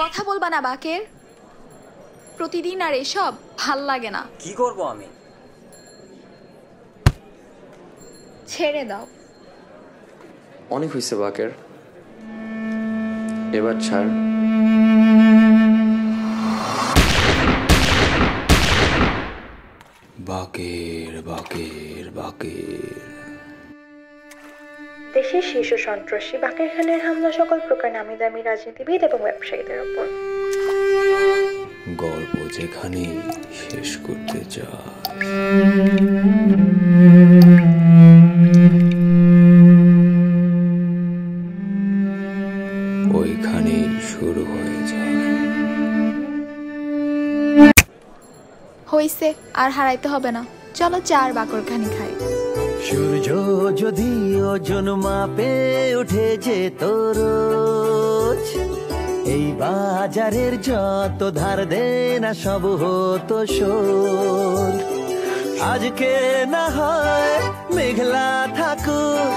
কথা বলবা না বাকের? প্রতিদিন আর এসব ভাল লাগে না। কি করব আমি? ছেড়ে দাও। অনেক হয়েছে বাকের, এবার ছাড়। বাকের বাকের বাকের। দেশের শীর্ষ সন্ত্রাসী বাকের খানের হামলা সকল প্রকার নামি দামি রাজনীতিবিদ এবং ব্যবসায়ীদের ওপর। গল্প যেখানে শেষ করতে চায় ওইখানেই শুরু হয়ে যায়। হইছে, আর হারাইতে হবে না। চলো চার বাকরখানি খাই। সূর্য যদি ওজন মাপে উঠে যেত রোজ, এই বাজারের যত ধার দেনা সব হতো শোধ। আজকে না হয় মেঘলা থাকুক,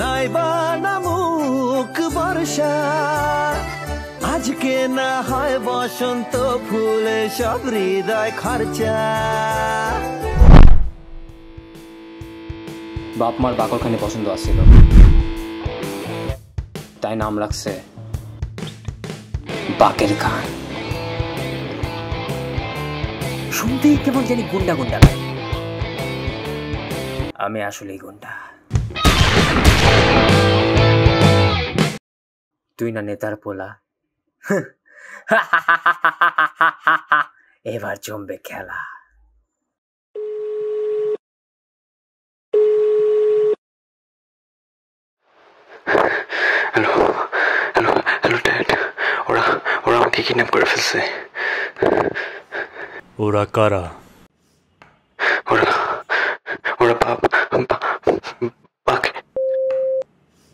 নাই বা নামুক বর্ষা, আজকে না হয় বসন্ত ফুলে সব হৃদয় খরচা। বাপ মার বাকরখানি পছন্দ আসছিল, তাই নাম রাখছে বাকের খান। শুনতেই কেমন জানি গুন্ডা গুন্ডা লাগে। আমি আসলেই গুন্ডা। তুই না নেতার পোলা। এবার জমবে খেলা। হ্যালো হ্যালো হ্যালো ড্যাড, ওরা ওরা আমাকে কিডন্যাপ করে ফেলছে। ওরা কারা? ওরা ওরা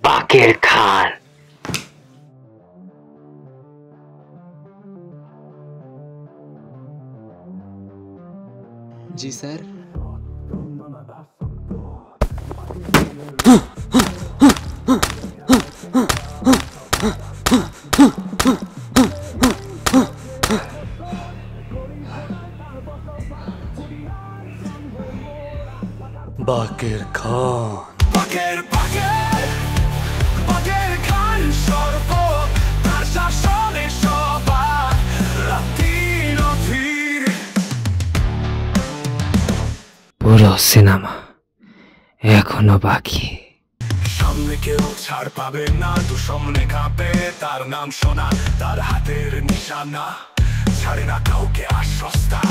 বাকের খান। জি স্যার। বাকের খান। বাকের বাকের বাকের খান সর্ব তার শাসনে সবার রাতির অধীর। পুরো সিনেমা এখনো বাকি। সামনে কেউ ছাড় পাবে না, দু সামনে কাঁপে তার নাম শোনা, তার হাতের নিশানা ছাড়ে না কাউকে আশ্বস্তা।